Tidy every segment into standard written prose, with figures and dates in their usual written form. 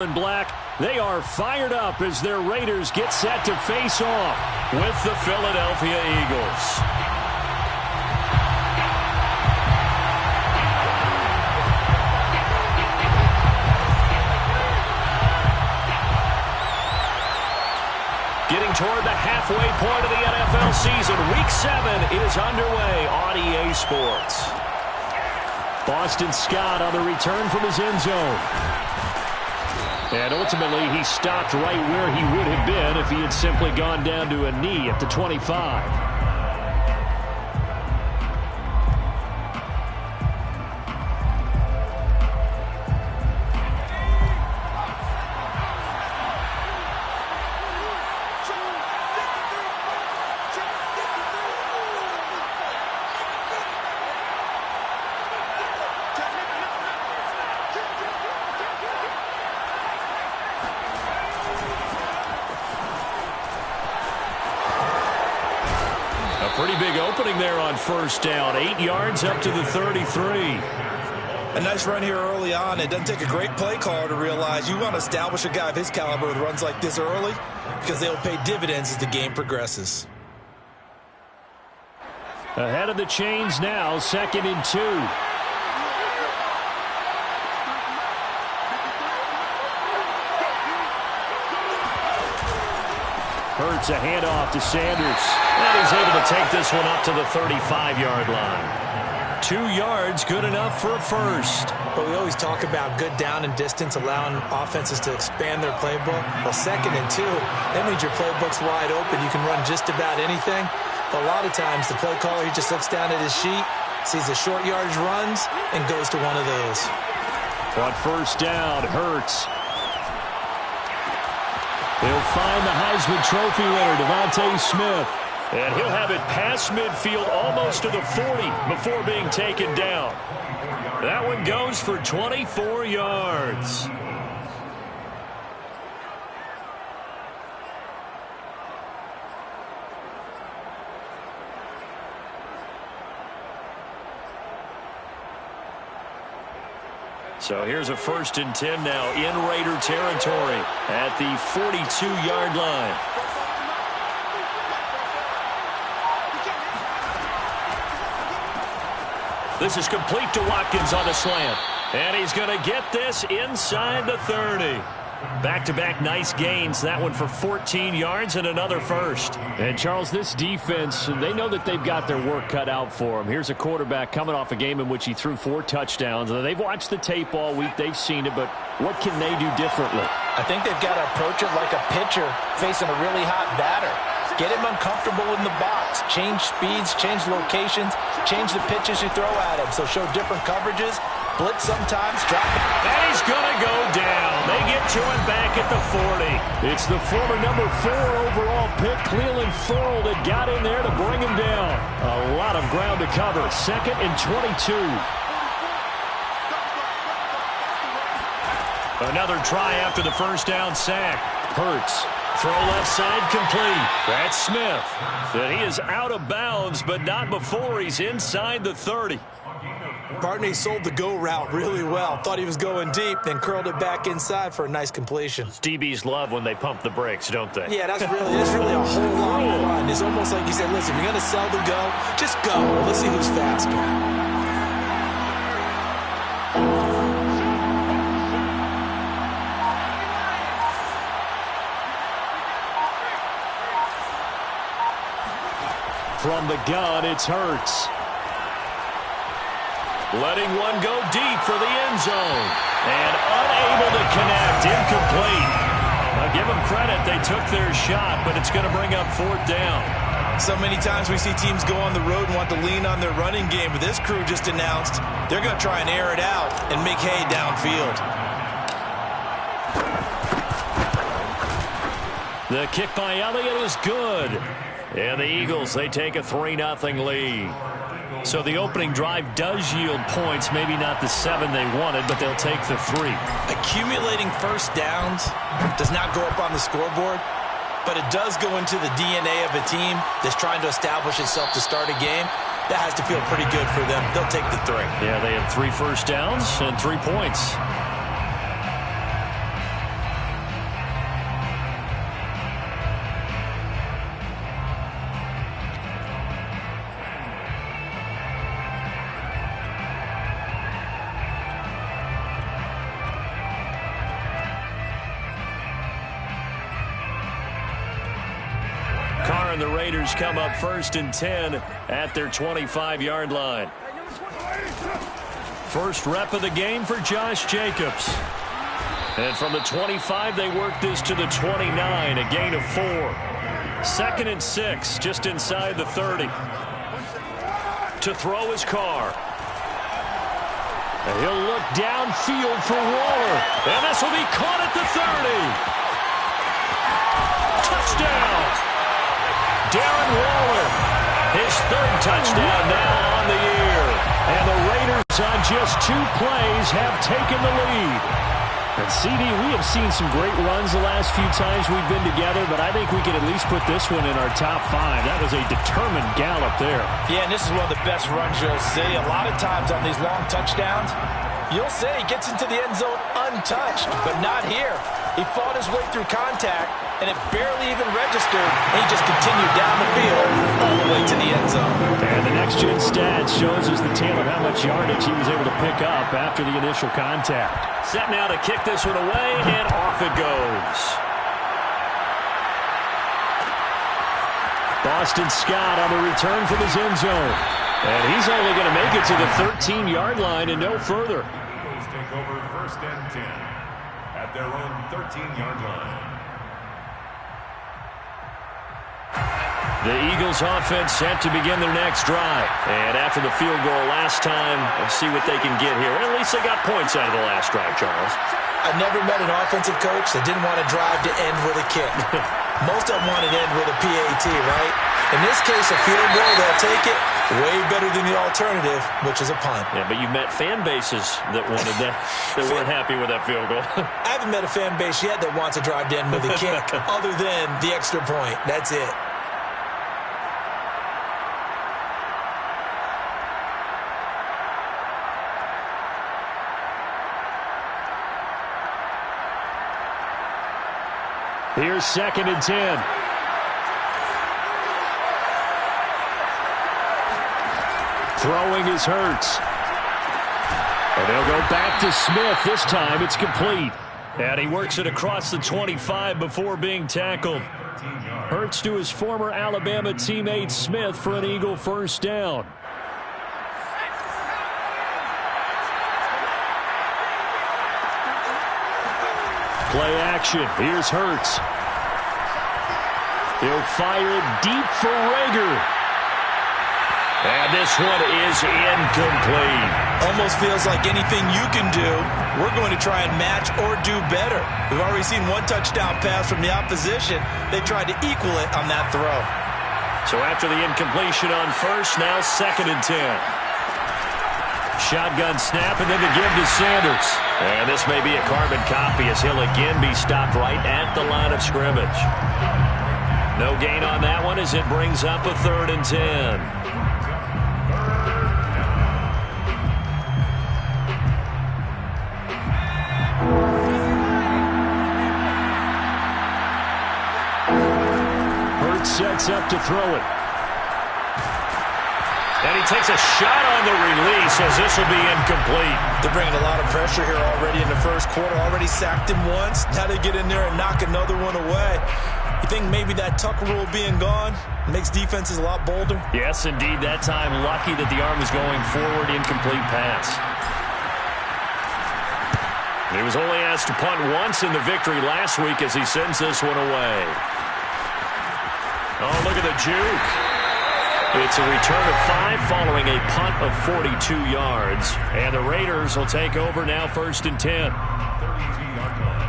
In black, they are fired up as their Raiders get set to face off with the Philadelphia Eagles. Getting toward the halfway point of the NFL season, Week 7 is underway on EA Sports. Boston Scott on the return from his end zone. And ultimately, he stopped right where he would have been if he had simply gone down to a knee at the 25. Pretty big opening there on first down. 8 yards up to the 33. A nice run here early on. It doesn't take a great play caller to realize you want to establish a guy of his caliber with runs like this early because they'll pay dividends as the game progresses. Ahead of the chains now, 2nd and 2. Hurts a handoff to Sanders. And he's able to take this one up to the 35-yard line. 2 yards, good enough for a first. But we always talk about good down and distance, allowing offenses to expand their playbook. Well, 2nd and 2, that means your playbook's wide open. You can run just about anything. But a lot of times, the play caller, he just looks down at his sheet, sees the short yardage runs, and goes to one of those. On first down, Hurts. He'll find the Heisman Trophy winner, Devontae Smith. And he'll have it past midfield almost to the 40 before being taken down. That one goes for 24 yards. So here's a 1st and 10 now in Raider territory at the 42-yard line. This is complete to Watkins on the slant. And he's going to get this inside the 30. Back-to-back nice gains. That one for 14 yards and another first. And, Charles, this defense, they know that they've got their work cut out for them. Here's a quarterback coming off a game in which he threw 4 touchdowns. They've watched the tape all week. They've seen it. But what can they do differently? I think they've got to approach it like a pitcher facing a really hot batter. Get him uncomfortable in the box. Change speeds, change locations, change the pitches you throw at him. So show different coverages. Blitz sometimes, drop it. And he's going to go down. They get to him back at the 40. It's the former number 4 overall pick, Cleveland Ferrell, that got in there to bring him down. A lot of ground to cover. 2nd and 22. Another try after the first down sack. Hurts. Throw left side complete. That's Smith. And he is out of bounds, but not before he's inside the 30. Barney sold the go route really well. Thought he was going deep, then curled it back inside for a nice completion. DBs love when they pump the brakes, don't they? Yeah, that's really a whole lot of fun. It's almost like you said, listen, if you're going to sell the go, just go. Let's see who's faster. From the gun, it's Hurts. Letting one go deep for the end zone. And unable to connect. Incomplete. I'll give them credit. They took their shot, but it's going to bring up 4th down. So many times we see teams go on the road and want to lean on their running game, but this crew just announced they're going to try and air it out and make hay downfield. The kick by Elliott is good. And the Eagles, they take a 3-0 lead. So the opening drive does yield points, maybe not the 7 they wanted, but they'll take the 3. Accumulating first downs does not go up on the scoreboard, but it does go into the DNA of a team that's trying to establish itself to start a game. That has to feel pretty good for them. They'll take the 3. Yeah, they have 3 first downs and 3 points. and the Raiders come up 1st and 10 at their 25-yard line. First rep of the game for Josh Jacobs. And from the 25, they work this to the 29, a gain of 4. 2nd and 6, just inside the 30. To throw his Carr. And he'll look downfield for Waller. And this will be caught at the 30. Touchdown. Darren Waller. His 3rd touchdown now on the year. And the Raiders on just 2 plays have taken the lead. And CD, we have seen some great runs the last few times we've been together, but I think we can at least put this one in our top 5. That was a determined gallop there. Yeah, and this is one of the best runs you'll see. A lot of times on these long touchdowns, you'll say he gets into the end zone untouched, but not here. He fought his way through contact, and it barely even registered, and he just continued down the field all the way to the end zone. And the next-gen stats shows us the tale of how much yardage he was able to pick up after the initial contact. Set now to kick this one away, and off it goes. Boston Scott on the return from his end zone. And he's only going to make it to the 13-yard line and no further. Eagles take over 1st and 10 at their own 13-yard line. The Eagles offense set to begin their next drive. And after the field goal last time, we'll see what they can get here. At least they got points out of the last drive, Charles. I never met an offensive coach that didn't want to drive to end with a kick. Most of them want to end with a PAT, right? In this case, a field goal, they'll take it. Way better than the alternative, which is a punt. Yeah, but you met fan bases that wanted that, that weren't happy with that field goal. I haven't met a fan base yet that wants to drive to end with a kick other than the extra point. That's it. Here's 2nd and 10. Throwing is Hurts. And they'll go back to Smith. This time it's complete. And he works it across the 25 before being tackled. Hurts to his former Alabama teammate Smith for an Eagle 1st down. Play action. Here's Hurts. He'll fire it deep for Rager. And this one is incomplete. Almost feels like anything you can do, we're going to try and match or do better. We've already seen one touchdown pass from the opposition. They tried to equal it on that throw. So after the incompletion on 1st, now 2nd and 10. Shotgun snap and then the give to Sanders. And this may be a carbon copy as he'll again be stopped right at the line of scrimmage. No gain on that one as it brings up a 3rd and 10. Sets up to throw it. And he takes a shot on the release as this will be incomplete. They're bringing a lot of pressure here already in the 1st quarter. Already sacked him once. Now they get in there and knock another one away. You think maybe that tuck rule being gone makes defenses a lot bolder? Yes, indeed. That time lucky that the arm was going forward. Incomplete pass. He was only asked to punt once in the victory last week as he sends this one away. Oh, look at the juke. It's a return of 5 following a punt of 42 yards. And the Raiders will take over now 1st and 10. 32-yard line.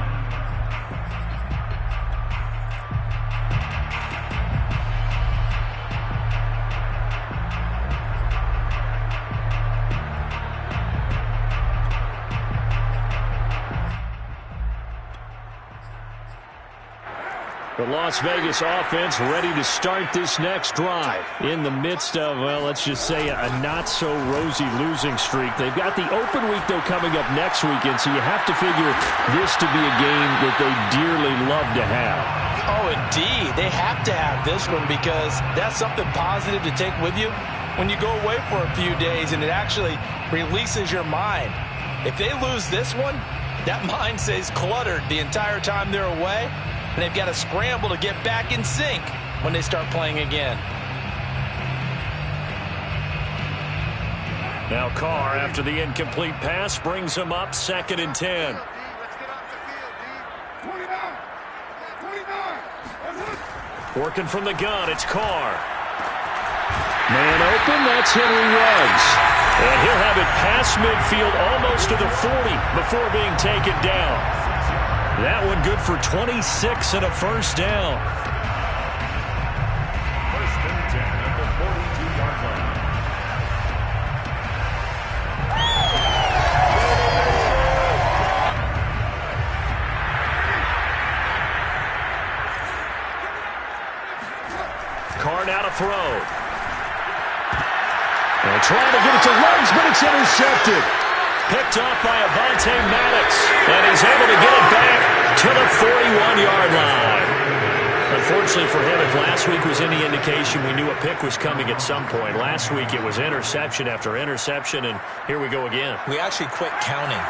The Las Vegas offense ready to start this next drive in the midst of, well, let's just say a not-so-rosy losing streak. They've got the open week, though, coming up next weekend, so you have to figure this to be a game that they dearly love to have. Oh, indeed. They have to have this one because that's something positive to take with you when you go away for a few days, and it actually releases your mind. If they lose this one, that mind stays cluttered the entire time they're away. And they've got to scramble to get back in sync when they start playing again. Now Carr, after the incomplete pass, brings him up 2nd and 10. Working from the gun, it's Carr. Man open, that's Henry Ruggs. And he'll have it past midfield almost to the 40 before being taken down. That one good for 26 and a first down. First and 10 at the 42-yard line. Carr now to throw. And trying to get it to Ruggs, but it's intercepted. Picked off by Maddox. And he's able to get it back to the 41-yard line. Unfortunately for him, if last week was any indication, we knew a pick was coming at some point. Last week it was interception after interception, and here we go again. We actually quit counting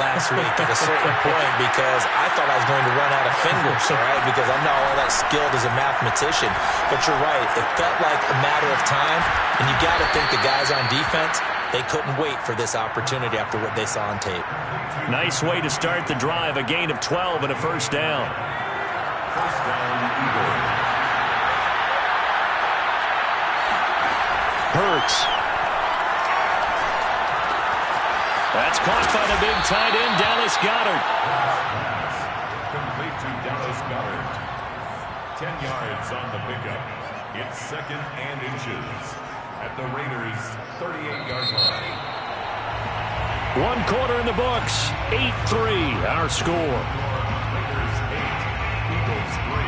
last week at a certain point because I thought I was going to run out of fingers, all right, because I'm not all that skilled as a mathematician. But you're right. It felt like a matter of time, and you got to think the guys on defense, they couldn't wait for this opportunity after what they saw on tape. Nice way to start the drive, a gain of 12 and a first down. First down, Eagles. Hurts. That's caught by the big tight end, Dallas Goedert. Complete to Dallas Goedert. 10 yards on the pickup. It's 2nd and inches at the Raiders' 38-yard line. 1 quarter in the books. 8-3, our score. Raiders 8, Eagles 3.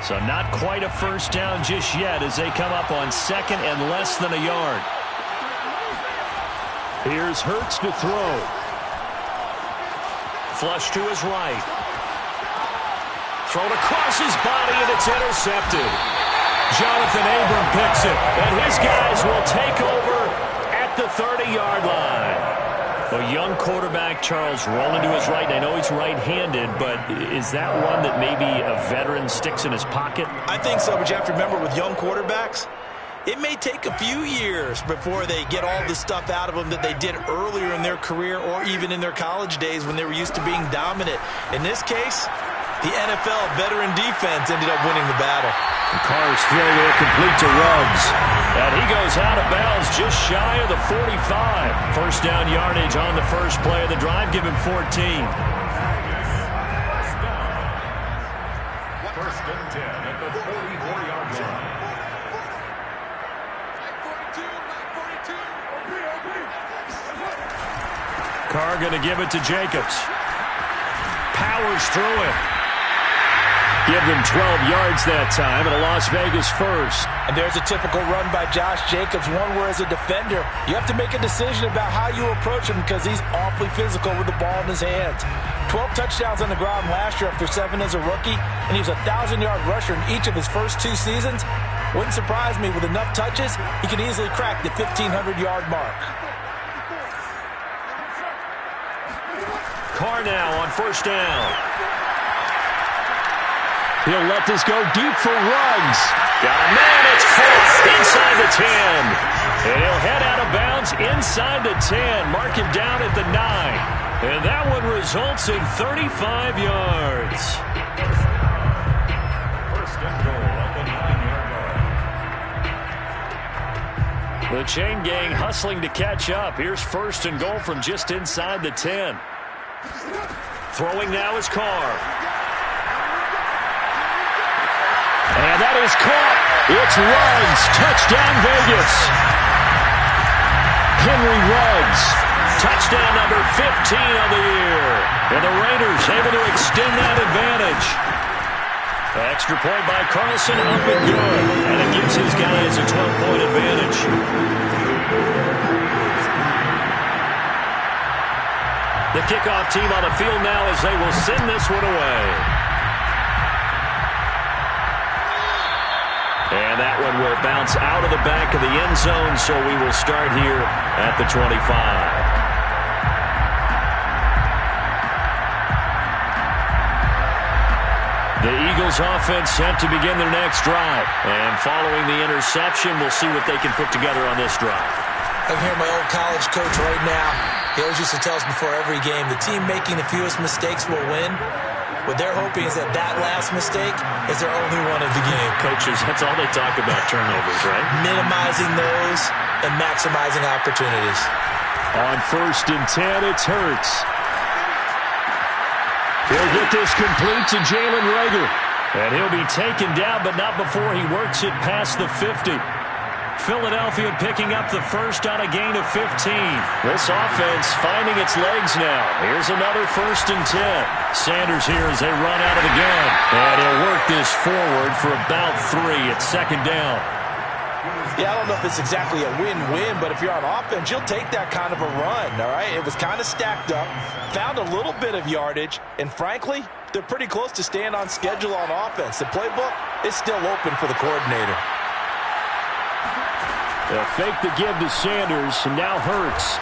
So not quite a first down just yet as they come up on 2nd and less than a yard. Here's Hurts to throw. Flush to his right. Thrown across his body, and it's intercepted. Jonathan Abram picks it, and his guys will take over at the 30-yard line. A young quarterback, Charles, rolling to his right. I know he's right-handed, but is that one that maybe a veteran sticks in his pocket? I think so, but you have to remember with young quarterbacks, it may take a few years before they get all the stuff out of them that they did earlier in their career or even in their college days when they were used to being dominant. In this case, the NFL veteran defense ended up winning the battle. And Carr's throw there complete to Ruggs. And he goes out of bounds just shy of the 45. First down yardage on the first play of the drive. Give him 14. First and 10 at the 44-yard line. Carr going to give it to Jacobs. Powers through it. Give them 12 yards that time, and a Las Vegas first. And there's a typical run by Josh Jacobs, one where as a defender, you have to make a decision about how you approach him because he's awfully physical with the ball in his hands. 12 touchdowns on the ground last year after 7 as a rookie, and he was a 1,000-yard rusher in each of his first 2 seasons. Wouldn't surprise me, with enough touches, he could easily crack the 1,500-yard mark. Carr now on first down. He'll let this go deep for Ruggs. Got a man, it's caught inside the 10. And he'll head out of bounds inside the 10. Mark him down at the 9. And that one results in 35 yards. First and goal at the 9-yard line. The chain gang hustling to catch up. Here's first and goal from just inside the 10. Throwing now is Carr. And that is caught. It's Ruggs. Touchdown, Vegas. Henry Ruggs. Touchdown number 15 of the year. And the Raiders able to extend that advantage. Extra point by Carlson, up and good. And it gives his guys a 12-point advantage. The kickoff team on the field now as they will send this one away. And that one will bounce out of the back of the end zone, so we will start here at the 25. The Eagles offense set to begin their next drive. And following the interception, we'll see what they can put together on this drive. I can hear my old college coach right now. He always used to tell us before every game, the team making the fewest mistakes will win. What they're hoping is that last mistake is their only one of the game. Coaches, that's all they talk about, turnovers, right? Minimizing those and maximizing opportunities. On 1st and 10, it's Hurts. He'll get this complete to Jalen Reagor. And he'll be taken down, but not before he works it past the 50. Philadelphia picking up the first on a gain of 15. This offense finding its legs now. Here's another 1st and 10. Sanders here as they run out of the gun. And he'll work this forward for about 3 at 2nd down. Yeah, I don't know if it's exactly a win-win, but if you're on offense, you'll take that kind of a run, all right? It was kind of stacked up, found a little bit of yardage, and frankly, they're pretty close to staying on schedule on offense. The playbook is still open for the coordinator. They'll fake the give to Sanders, and now Hurts.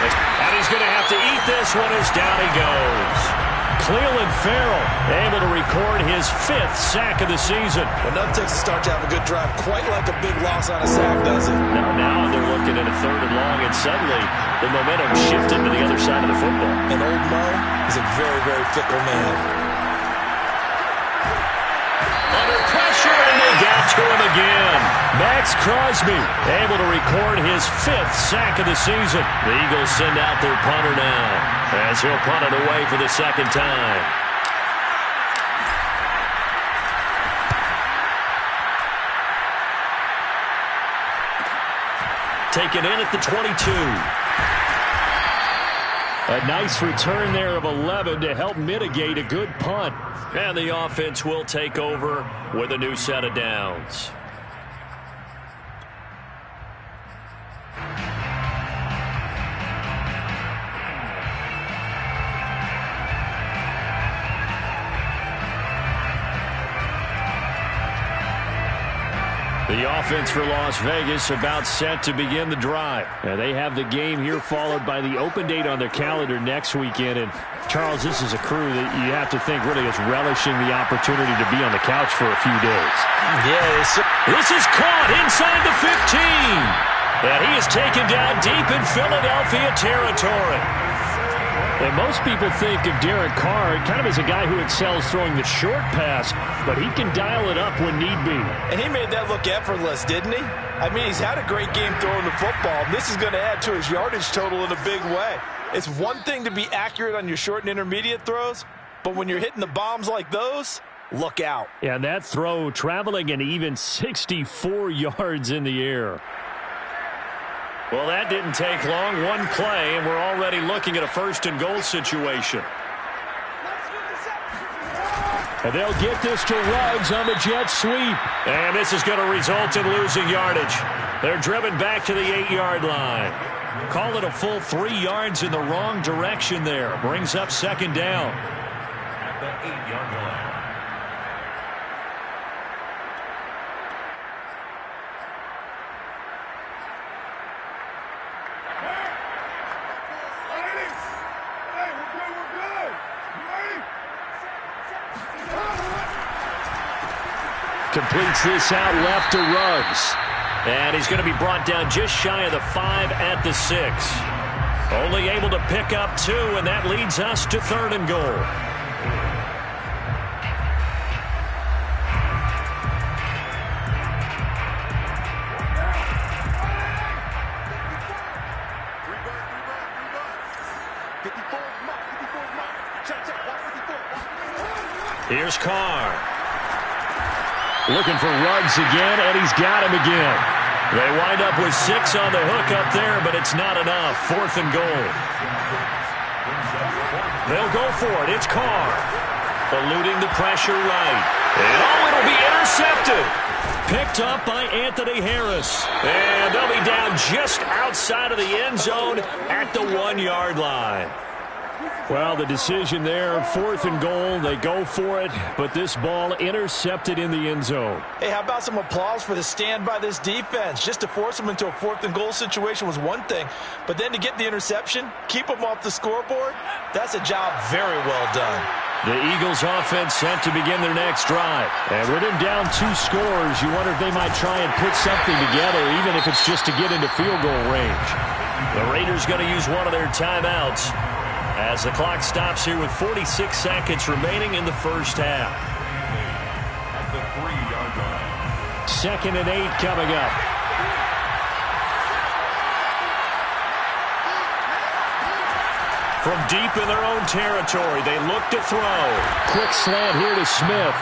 And he's going to have to eat this one as down he goes. Cleveland Farrell able to record his 5th sack of the season. Enough takes to start to have a good drive. Quite like a big loss on a sack, does it? Now they're looking at a 3rd and long, and suddenly the momentum shifted to the other side of the football. And old Mo is a very, very fickle man. Under pressure, and they got to him again. Max Crosby able to record his 5th sack of the season. The Eagles send out their punter now, as he'll punt it away for the 2nd time. Taken in at the 22. A nice return there of 11 to help mitigate a good punt. And the offense will take over with a new set of downs. The offense for Las Vegas about set to begin the drive. Now they have the game here followed by the open date on their calendar next weekend. And Charles, this is a crew that you have to think really is relishing the opportunity to be on the couch for a few days. Yes. This is caught inside the 15. And he is taken down deep in Philadelphia territory. And most people think of Derek Carr kind of as a guy who excels throwing the short pass, but he can dial it up when need be. And he made that look effortless, didn't he? I mean, he's had a great game throwing the football. This is going to add to his yardage total in a big way. It's one thing to be accurate on your short and intermediate throws, but when you're hitting the bombs like those, look out. And that throw traveling an even 64 yards in the air. Well, that didn't take long. One play, and we're already looking at a 1st and goal situation. And they'll get this to Ruggs on the jet sweep. And this is going to result in losing yardage. They're driven back to the 8-yard line. Call it a full 3 yards in the wrong direction there. Brings up 2nd down. At the 8-yard line. Completes this out left to Ruggs. And he's going to be brought down just shy of the 5 at the 6. Only able to pick up 2, and that leads us to 3rd and goal. Here's Carr. Looking for Ruggs again, and he's got him again. They wind up with 6 on the hook up there, but it's not enough. 4th and goal. They'll go for it. It's Carr. Eluding the pressure right. And it'll be intercepted. Picked up by Anthony Harris. And they'll be down just outside of the end zone at the 1-yard line. Well, the decision there, 4th and goal. They go for it, but this ball intercepted in the end zone. Hey, how about some applause for the stand by this defense? Just to force them into a 4th and goal situation was one thing, but then to get the interception, keep them off the scoreboard, that's a job very well done. The Eagles offense set to begin their next drive. And with them down 2 scores, you wonder if they might try and put something together, even if it's just to get into field goal range. The Raiders going to use one of their timeouts as the clock stops here with 46 seconds remaining in the first half. At the 3-yard line. 2nd and 8 coming up. From deep in their own territory, they look to throw. Quick slant here to Smith.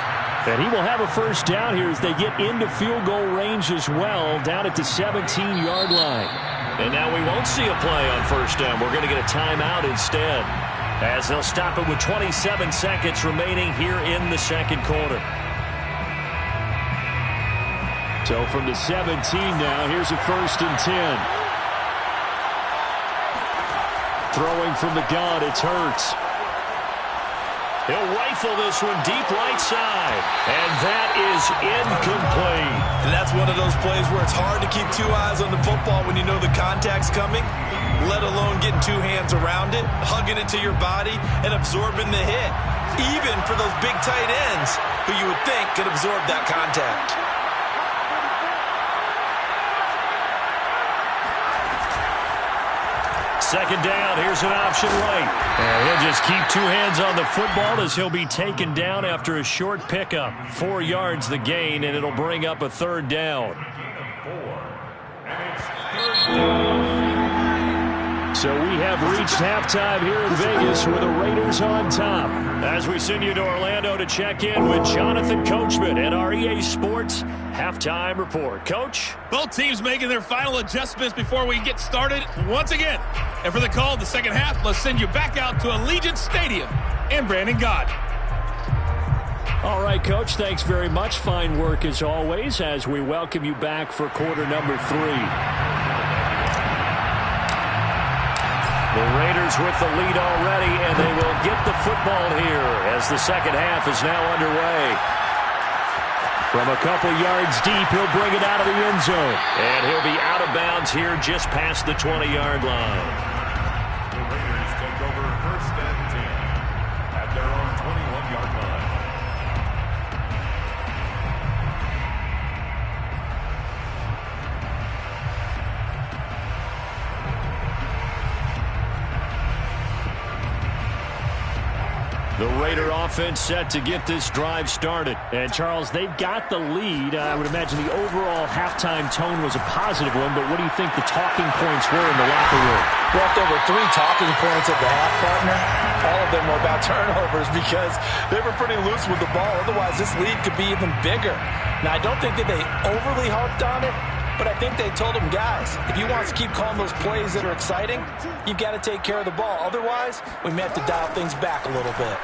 And he will have a first down here as they get into field goal range as well, down at the 17-yard line. And now we won't see a play on first down. We're going to get a timeout instead, as they'll stop it with 27 seconds remaining here in the second quarter. So from the 17 now, here's a 1st and 10. Throwing from the gun, it's Hurts. He'll rifle this one deep right side. And that is incomplete. And that's one of those plays where it's hard to keep 2 eyes on the football when you know the contact's coming, let alone getting 2 hands around it, hugging it to your body, and absorbing the hit. Even for those big tight ends who you would think could absorb that contact. Second down, here's an option right. And he'll just keep 2 hands on the football as he'll be taken down after a short pickup. 4 yards the gain, and it'll bring up a 3rd down. So we have reached halftime here in Vegas with the Raiders on top. As we send you to Orlando to check in with Jonathan Coachman at our EA Sports Halftime Report. Coach? Both teams making their final adjustments before we get started once again. And for the call of the second half, let's send you back out to Allegiant Stadium in Brandon Gott. All right, Coach, thanks very much. Fine work as always as we welcome you back for quarter number 3. The Raiders with the lead already, and they will get the football here as the second half is now underway. From a couple yards deep, he'll bring it out of the end zone. And he'll be out of bounds here just past the 20-yard line. The Raiders take over 1st and 10 at their own 21-yard line. The Raider offense set to get this drive started. And, Charles, they've got the lead. I would imagine the overall halftime tone was a positive one, but what do you think the talking points were in the locker room? Well, there were 3 talking points at the half, partner. All of them were about turnovers because they were pretty loose with the ball. Otherwise, this lead could be even bigger. Now, I don't think that they overly harped on it, but I think they told them, guys, if you want us to keep calling those plays that are exciting, you've got to take care of the ball. Otherwise, we may have to dial things back a little bit.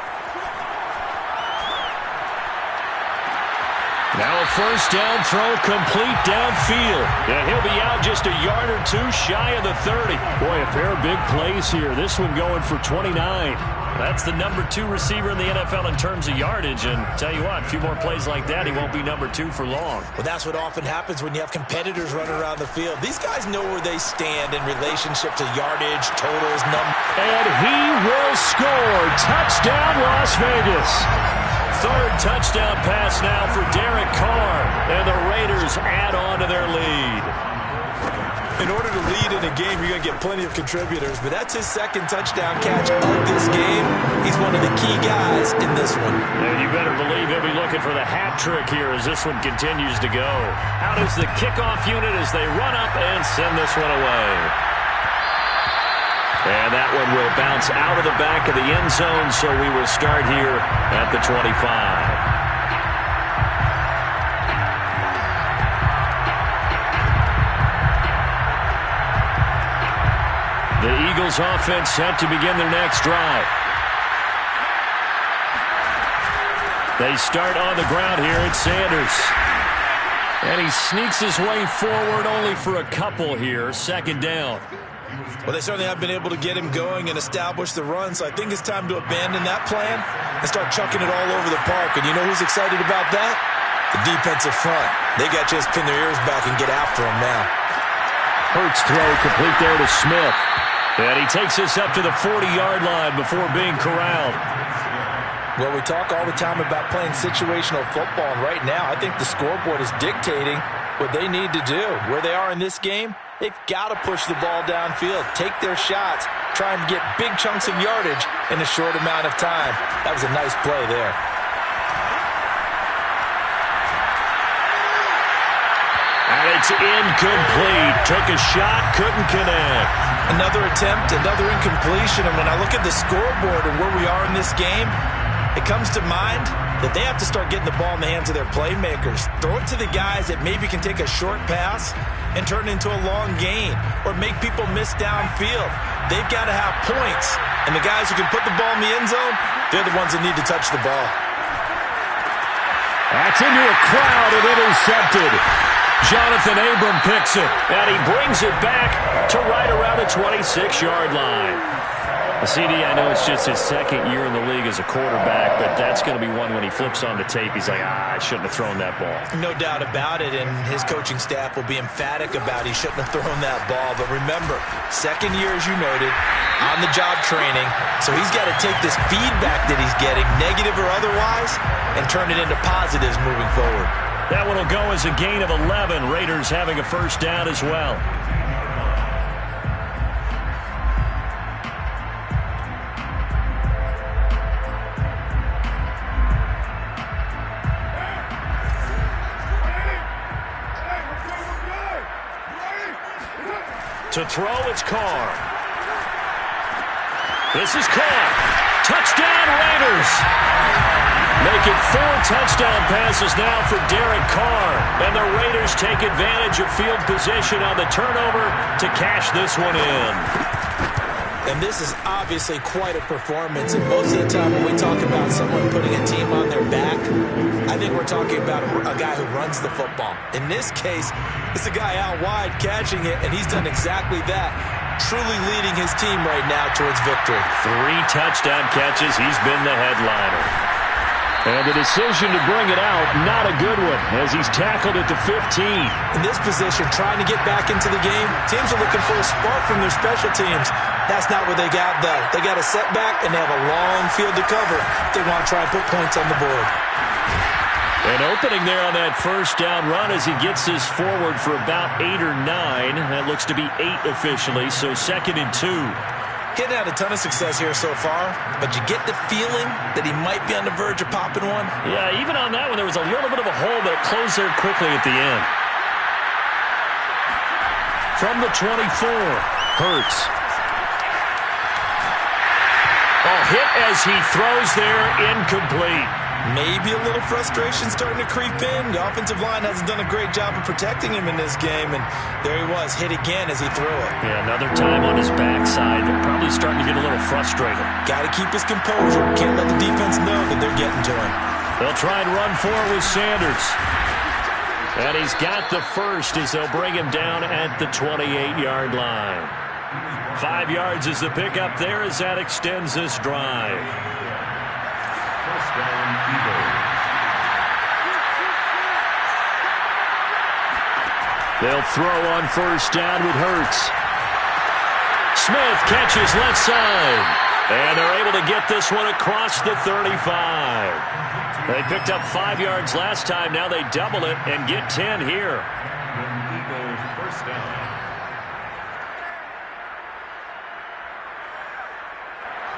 Now a first down throw complete downfield. And he'll be out just a yard or 2 shy of the 30. Boy, a pair of big plays here. This one going for 29. That's the number 2 receiver in the NFL in terms of yardage. And tell you what, a few more plays like that, he won't be number 2 for long. Well, that's what often happens when you have competitors running around the field. These guys know where they stand in relationship to yardage, totals, numbers. And he will score. Touchdown, Las Vegas. 3rd touchdown pass now for Derek Carr. And the Raiders add on to their lead. In order to lead in a game, you're going to get plenty of contributors, but that's his 2nd touchdown catch of this game. He's one of the key guys in this one. And you better believe he'll be looking for the hat trick here as this one continues to go. Out is the kickoff unit as they run up and send this one away. And that one will bounce out of the back of the end zone, so we will start here at the 25. The Eagles offense set to begin their next drive. They start on the ground here. It's Sanders. And he sneaks his way forward only for a couple here. 2nd down. Well, they certainly have been able to get him going and establish the run, so I think it's time to abandon that plan and start chucking it all over the park. And you know who's excited about that? The defensive front. They got to just pin their ears back and get after him now. Hurts throw complete there to Smith. And he takes this up to the 40-yard line before being corralled. Well, we talk all the time about playing situational football, and right now I think the scoreboard is dictating what they need to do. Where they are in this game, they've got to push the ball downfield, take their shots, try and get big chunks of yardage in a short amount of time. That was a nice play there. And it's incomplete. Took a shot, couldn't connect. Another attempt, another incompletion. And when I look at the scoreboard and where we are in this game, it comes to mind that they have to start getting the ball in the hands of their playmakers. Throw it to the guys that maybe can take a short pass and turn it into a long gain or make people miss downfield. They've got to have points. And the guys who can put the ball in the end zone, they're the ones that need to touch the ball. That's into a crowd and intercepted. Jonathan Abram picks it, and he brings it back to right around the 26-yard line. The CD, I know it's just his second year in the league as a quarterback, but that's going to be one when he flips on the tape. He's like, I shouldn't have thrown that ball. No doubt about it, and his coaching staff will be emphatic about he shouldn't have thrown that ball. But remember, second year, as you noted, on-the-job training, so he's got to take this feedback that he's getting, negative or otherwise, and turn it into positives moving forward. That one will go as a gain of 11. Raiders having a first down as well. To throw, it's Carr. This is Carr. Touchdown, Raiders. Make it 4 touchdown passes now for Derek Carr. And the Raiders take advantage of field position on the turnover to cash this one in. And this is obviously quite a performance. And most of the time when we talk about someone putting a team on their back, I think we're talking about a guy who runs the football. In this case, it's a guy out wide catching it, and he's done exactly that. Truly leading his team right now towards victory. 3 touchdown catches. He's been the headliner. And the decision to bring it out, not a good one, as he's tackled at the 15. In this position, trying to get back into the game, teams are looking for a spark from their special teams. That's not what they got, though. They got a setback, and they have a long field to cover. They want to try and put points on the board. An opening there on that first down run as he gets this forward for about 8 or 9. That looks to be 8 officially, so 2nd and 2. Getting had a ton of success here so far, but you get the feeling that he might be on the verge of popping one. Yeah, even on that one, there was a little bit of a hole, but it closed there quickly at the end. From the 24, Hurts. Hit as he throws there, incomplete. Maybe a little frustration starting to creep in. The offensive line hasn't done a great job of protecting him in this game, and there he was, hit again as he threw it. Yeah, another time on his backside, probably starting to get a little frustrated. Got to keep his composure. Can't let the defense know that they're getting to him. They'll try and run forward with Sanders. And he's got the first as they'll bring him down at the 28-yard line. 5 yards is the pickup there as that extends this drive. First down, Eagles. They'll throw on first down with Hurts. Smith catches left side. And they're able to get this one across the 35. They picked up 5 yards last time. Now they double it and get 10 here. Eagles first down.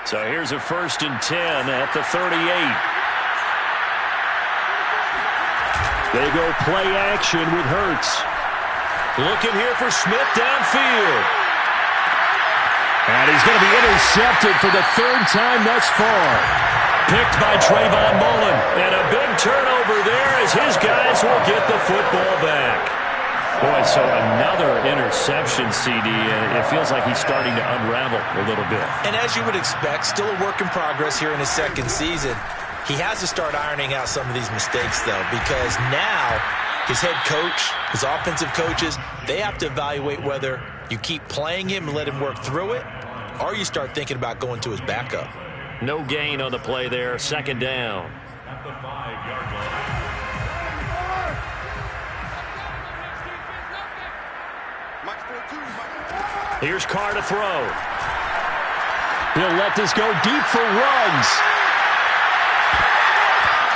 So here's a 1st and 10 at the 38. They go play action with Hurts. Looking here for Smith downfield. And he's going to be intercepted for the 3rd time thus far. Picked by Trayvon Mullen. And a big turnover there as his guys will get the football back. Boy, so another interception, CD, and it feels like he's starting to unravel a little bit. And as you would expect, still a work in progress here in his 2nd season. He has to start ironing out some of these mistakes, though, because now his head coach, his offensive coaches, they have to evaluate whether You keep playing him and let him work through it, or you start thinking about going to his backup. No gain on the play there. Second down. At the 5-yard line. Here's Carr to throw. He'll let this go deep for Ruggs.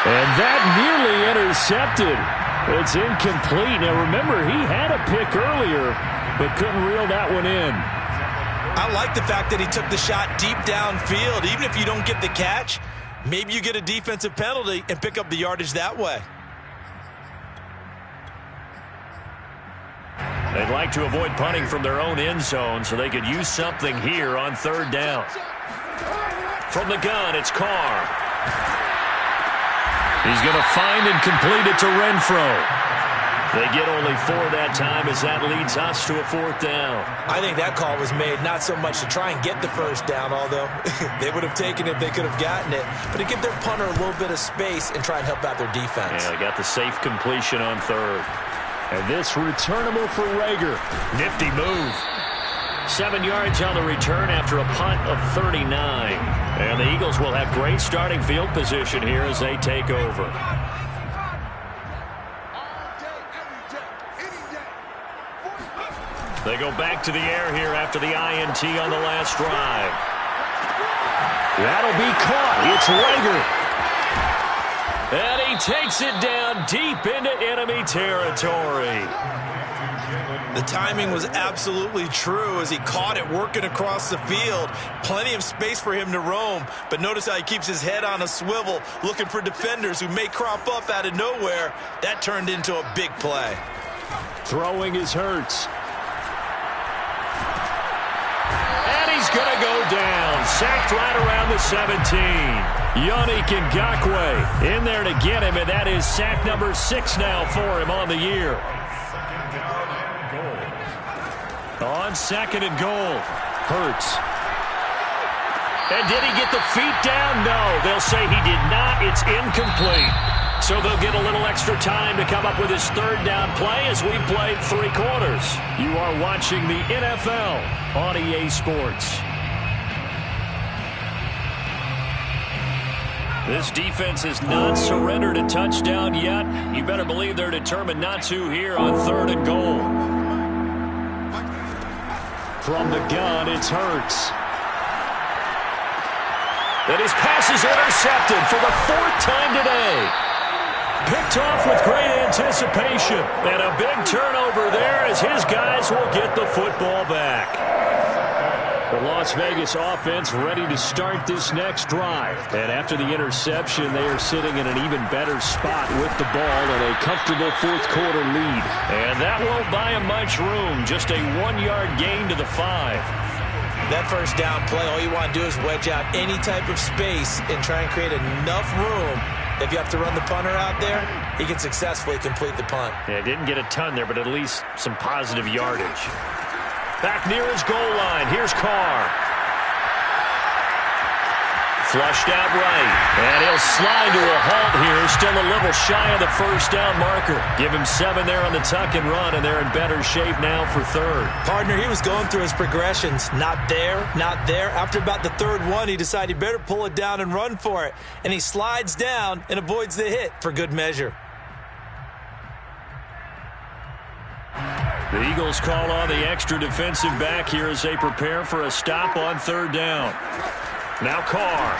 And that nearly intercepted. It's incomplete. Now remember, he had a pick earlier, but couldn't reel that one in. I like the fact that he took the shot deep downfield. Even if you don't get the catch, maybe you get a defensive penalty and pick up the yardage that way. They'd like to avoid punting from their own end zone so they could use something here on third down. From the gun, it's Carr. He's going to find and complete it to Renfro. They get only 4 that time as that leads us to a 4th down. I think that call was made not so much to try and get the first down, although they would have taken it if they could have gotten it, but to give their punter a little bit of space and try and help out their defense. Yeah, they got the safe completion on third. And this returnable for Rager. Nifty move. 7 yards on the return after a punt of 39. And the Eagles will have great starting field position here as they take over. They go back to the air here after the INT on the last drive. That'll be caught. It's Rager. And he takes it down deep into enemy territory. The timing was absolutely true as he caught it working across the field. Plenty of space for him to roam, but notice how he keeps his head on a swivel looking for defenders who may crop up out of nowhere. That turned into a big play. Throwing is Hurts. And he's going to go down. Sacked right around the 17. Yannick Ngakoue in there to get him, and that is sack number 6 now for him on the year. On 2nd and goal, Hurts. And did he get the feet down? No, they'll say he did not. It's incomplete. So they'll get a little extra time to come up with his 3rd down play as we've played 3 quarters. You are watching the NFL on EA Sports. This defense has not surrendered a touchdown yet. You better believe they're determined not to here on 3rd and goal. From the gun, it's Hurts. And his pass is intercepted for the 4th time today. Picked off with great anticipation. And a big turnover there as his guys will get the football back. The Las Vegas offense ready to start this next drive. And after the interception, they are sitting in an even better spot with the ball and a comfortable 4th quarter lead. And that won't buy them much room. Just a 1-yard gain to the 5. That first down play, all you want to do is wedge out any type of space and try and create enough room. If you have to run the punter out there, he can successfully complete the punt. Yeah, didn't get a ton there, but at least some positive yardage. Back near his goal line. Here's Carr. Flushed out right. And he'll slide to a halt here. Still a little shy of the 1st down marker. Give him 7 there on the tuck and run, and they're in better shape now for 3rd. Partner, he was going through his progressions. Not there, not there. After about the 3rd one, he decided he better pull it down and run for it. And he slides down and avoids the hit for good measure. The Eagles call on the extra defensive back here as they prepare for a stop on 3rd down. Now Carr.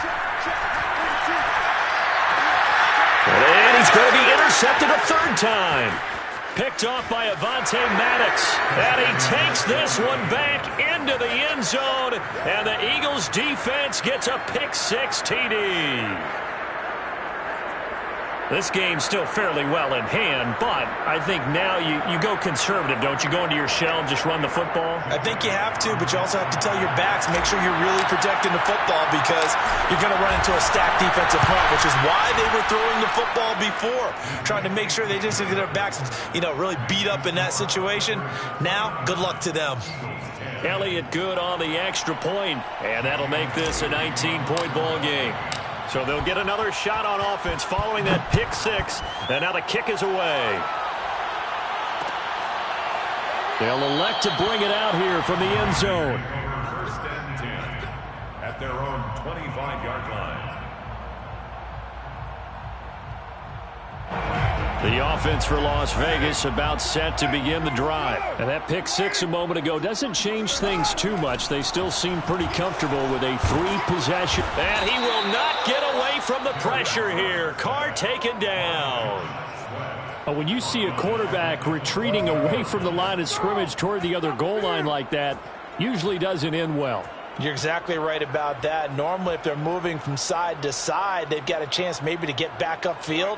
And he's going to be intercepted a 3rd time. Picked off by Avonte Maddox. And he takes this one back into the end zone. And the Eagles defense gets a pick-6 TD. This game's still fairly well in hand, but I think now you go conservative, don't you? Go into your shell and just run the football? I think you have to, but you also have to tell your backs, make sure you're really protecting the football because you're going to run into a stacked defensive front, which is why they were throwing the football before, trying to make sure they just get their backs, really beat up in that situation. Now, good luck to them. Elliott good on the extra point, and that'll make this a 19-point ball game. So they'll get another shot on offense following that pick 6, and now the kick is away. They'll elect to bring it out here from the end zone. First and 10 at their own 25-yard line. The offense for Las Vegas about set to begin the drive. And that pick six a moment ago doesn't change things too much. They still seem pretty comfortable with a 3-possession. And he will not get away from the pressure here. Carr taken down. When you see a quarterback retreating away from the line of scrimmage toward the other goal line like that, usually doesn't end well. You're exactly right about that. Normally, if they're moving from side to side, they've got a chance maybe to get back upfield.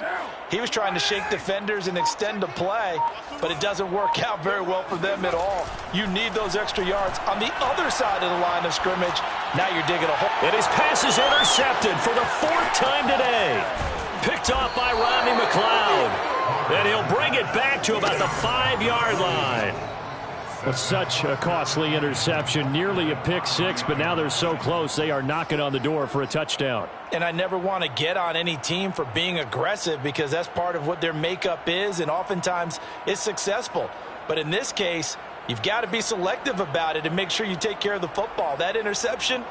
He was trying to shake defenders and extend the play, but it doesn't work out very well for them at all. You need those extra yards on the other side of the line of scrimmage. Now you're digging a hole. And his pass is intercepted for the 4th time today. Picked off by Rodney McLeod. And he'll bring it back to about the 5-yard line. Well, such a costly interception, nearly a pick six, but now they're so close they are knocking on the door for a touchdown. And I never want to get on any team for being aggressive because that's part of what their makeup is, and oftentimes it's successful. But in this case, you've got to be selective about it and make sure you take care of the football. That interception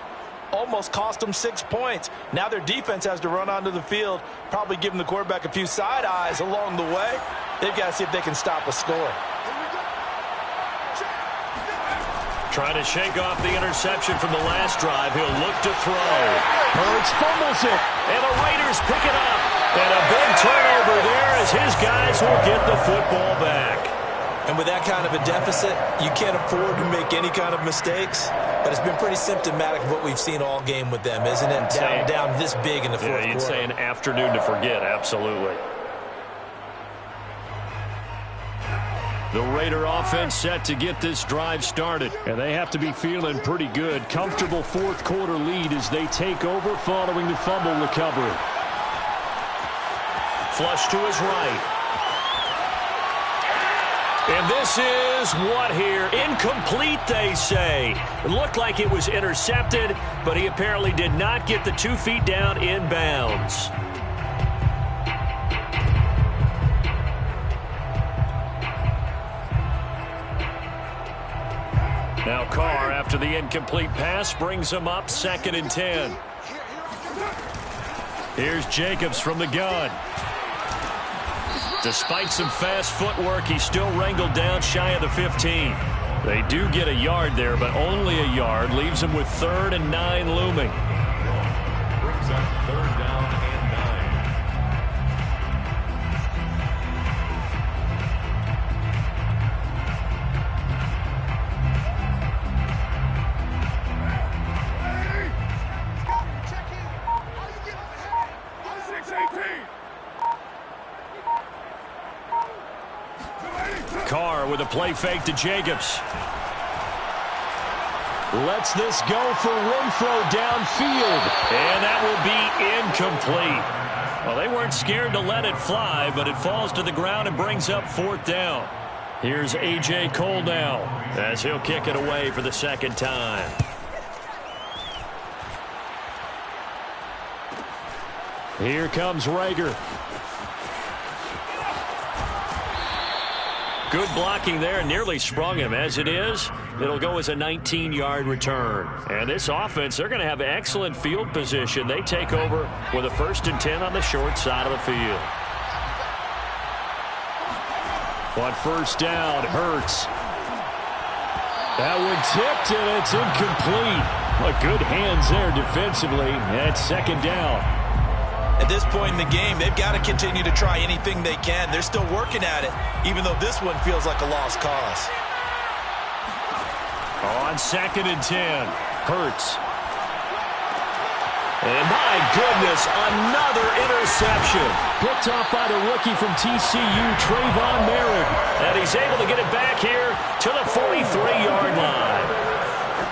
almost cost them 6 points. Now their defense has to run onto the field, probably giving the quarterback a few side eyes along the way. They've got to see if they can stop a score. Trying to shake off the interception from the last drive. He'll look to throw. Hurts fumbles it. And the Raiders pick it up. And a big turnover there as his guys will get the football back. And with that kind of a deficit, you can't afford to make any kind of mistakes. But it's been pretty symptomatic of what we've seen all game with them, isn't it? Down this big in the fourth quarter. You'd say an afternoon to forget, absolutely. The Raider offense set to get this drive started. And they have to be feeling pretty good. Comfortable fourth quarter lead as they take over following the fumble recovery. Flush to his right. And this is what here? Incomplete, they say. It looked like it was intercepted, but he apparently did not get the 2 feet down in bounds. Now Carr, after the incomplete pass, brings him up 2nd and 10. Here's Jacobs from the gun. Despite some fast footwork, he's still wrangled down shy of the 15. They do get a yard there, but only a yard. Leaves him with 3rd and 9 looming. Brings up 3rd down and 9. Carr with a play fake to Jacobs. Lets this go for Renfro downfield. And that will be incomplete. Well, they weren't scared to let it fly, but it falls to the ground and brings up 4th down. Here's A.J. Cole now as he'll kick it away for the 2nd time. Here comes Rager. Good blocking there, nearly sprung him. As it is, it'll go as a 19-yard return. And this offense, they're going to have excellent field position. They take over with a 1st and 10 on the short side of the field. On 1st down, Hurts. That one tipped, and it's incomplete. But good hands there defensively. And it's 2nd down. At this point in the game, they've got to continue to try anything they can. They're still working at it, even though this one feels like a lost cause. On 2nd and 10, Hurts. And my goodness, another interception. Picked off by the rookie from TCU, Trayvon Merrick. And he's able to get it back here to the 43-yard line.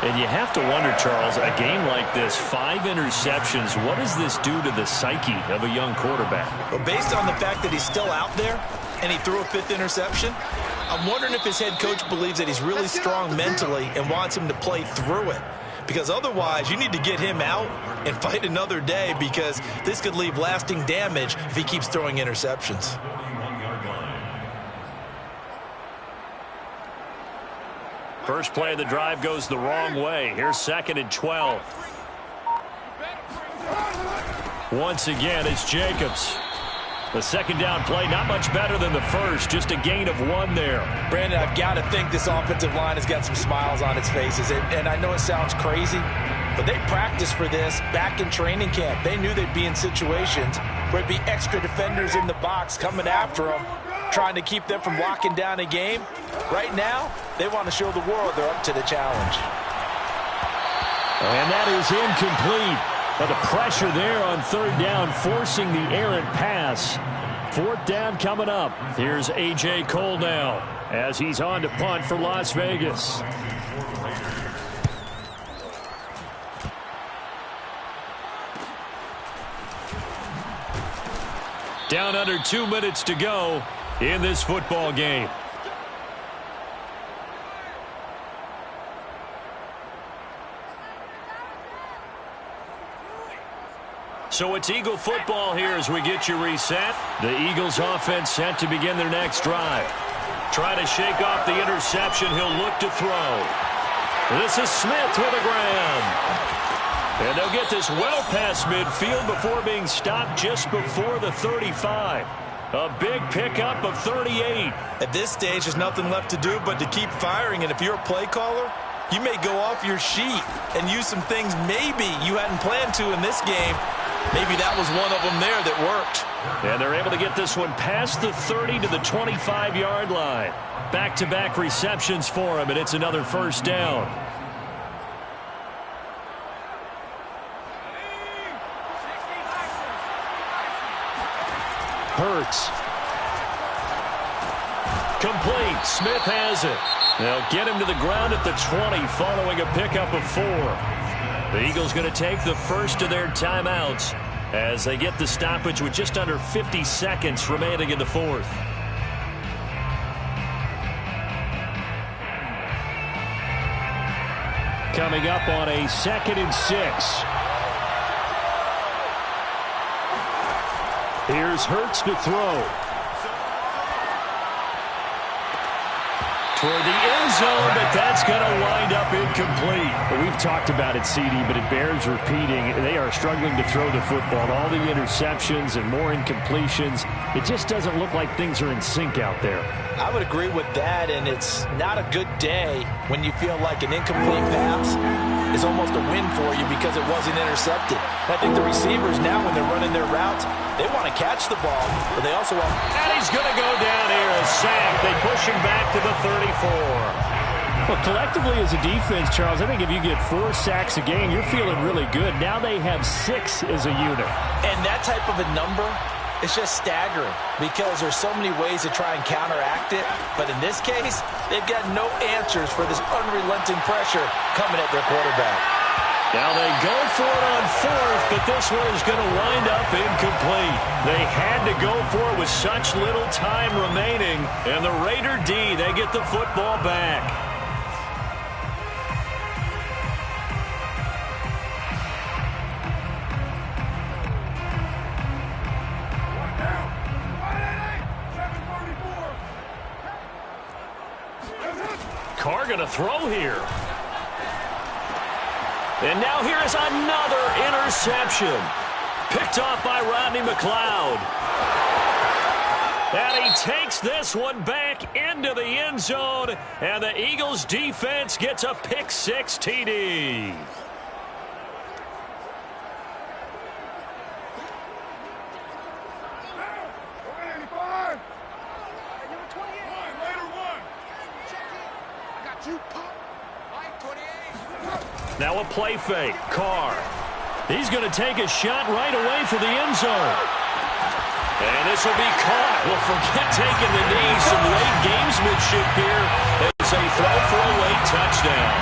And you have to wonder, Charles, a game like this, 5 interceptions, what does this do to the psyche of a young quarterback? Well, based on the fact that he's still out there and he threw a 5th interception, I'm wondering if his head coach believes that he's really strong mentally and wants him to play through it. Because otherwise, you need to get him out and fight another day because this could leave lasting damage if he keeps throwing interceptions. First play of the drive goes the wrong way. Here's 2nd and 12. Once again, it's Jacobs. The second down play, not much better than the first, just a gain of 1 there. Brandon, I've got to think this offensive line has got some smiles on its faces. And I know it sounds crazy, but they practiced for this back in training camp. They knew they'd be in situations where it'd be extra defenders in the box coming after them, trying to keep them from locking down a game. Right now, they want to show the world they're up to the challenge. And that is incomplete. But the pressure there on 3rd down, forcing the errant pass. 4th down coming up. Here's A.J. Cole now as he's on to punt for Las Vegas. Down under 2 minutes to go in this football game. So it's Eagle football here as we get you reset. The Eagles offense set to begin their next drive. Trying to shake off the interception. He'll look to throw. This is Smith with a grab. And they'll get this well past midfield before being stopped just before the 35. A big pickup of 38. At this stage, there's nothing left to do but to keep firing. And if you're a play caller, you may go off your sheet and use some things maybe you hadn't planned to in this game. Maybe that was one of them there that worked. And they're able to get this one past the 30 to the 25-yard line. Back-to-back receptions for him, and it's another first down. Hurts. Complete. Smith has it. They'll get him to the ground at the 20 following a pickup of 4. The Eagles going to take the first of their timeouts as they get the stoppage with just under 50 seconds remaining in the 4th. Coming up on a 2nd and 6. Here's Hurts to throw. Toward the end zone, but that's going to wind up incomplete. Well, we've talked about it, CD, but it bears repeating. They are struggling to throw the football. All the interceptions and more incompletions. It just doesn't look like things are in sync out there. I would agree with that, and it's not a good day when you feel like an incomplete pass is almost a win for you because it wasn't intercepted. I think the receivers now, when they're running their routes, they want to catch the ball, but they also want... And he's going to go down here, a sack. They push him back to the 34. Well, collectively as a defense, Charles, I think if you get 4 sacks a game, you're feeling really good. Now they have 6 as a unit. And that type of a number, it's just staggering because there's so many ways to try and counteract it. But in this case, they've got no answers for this unrelenting pressure coming at their quarterback. Now they go for it on 4th, but this one is going to wind up incomplete. They had to go for it with such little time remaining. And the Raider D, they get the football back. Carr going to throw here. And now here is another interception. Picked off by Rodney McLeod. And he takes this one back into the end zone. And the Eagles defense gets a pick-6 TD. Now a play fake. Carr. He's going to take a shot right away for the end zone. And this will be caught. Well, forget taking the knee. Some late gamesmanship here as they throw for a late touchdown.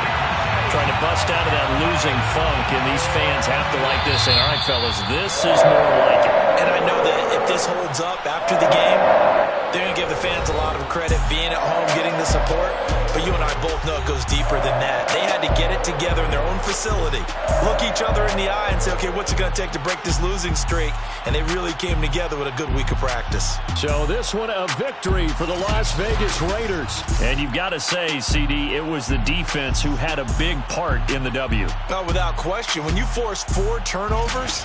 Trying to bust out of that losing funk, and these fans have to like this. And all right, fellas, this is more like it. and I know that if this holds up after the game, they're going to give the fans a lot of credit being at home, getting the support. But you and I both know it goes deeper than that. They had to get it together in their own facility, look each other in the eye and say, okay, what's it going to take to break this losing streak? And they really came together with a good week of practice. So this one a victory for the Las Vegas Raiders. And you've got to say, CD, it was the defense who had a big part in the W. Oh, without question. When you force 4 turnovers,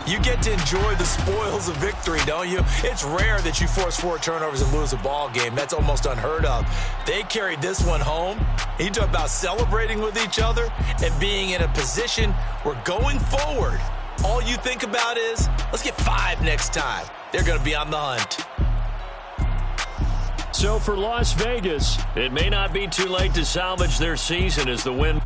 you get to enjoy the spoils of victory, don't you? It's rare that you force 4 turnovers and lose a ball game. That's almost unheard of. They carried this one home. You talk about celebrating with each other and being in a position where going forward, all you think about is, let's get 5 next time. They're going to be on the hunt. So for Las Vegas, it may not be too late to salvage their season as the win.